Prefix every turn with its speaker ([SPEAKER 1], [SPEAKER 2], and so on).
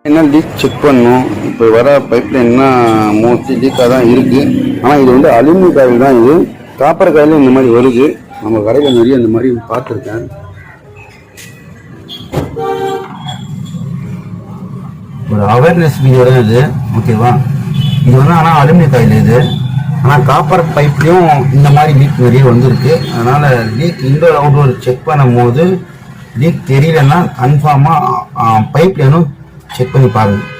[SPEAKER 1] என்ன league check பண்ணணும். இப்போ வர பைப்ல என்ன மோஸ்ட்லி லீக்காக தான் இருக்குது. ஆனால் இது வந்து அலுமினியம் காயில் தான். இது காப்பர் காயிலும் இந்த மாதிரி வருது. நம்ம கடையில் நிறைய இந்த மாதிரி பார்த்துருக்கேன். ஒரு அவேர்னஸ் வீடியோ தான் இது, ஓகேவா? இது வந்து ஆனால் அலுமினியம் காயில் இது. ஆனால் காப்பர் பைப்லேயும் இந்த மாதிரி லீக் நிறைய வந்துருக்கு. அதனால் லீக் இன்டோர் அவுட்டோர் செக் பண்ணும் போது லீக் தெரியலன்னா கன்ஃபார்மாக பைப்லேனும் செக் பண்ணி பாருங்கள்.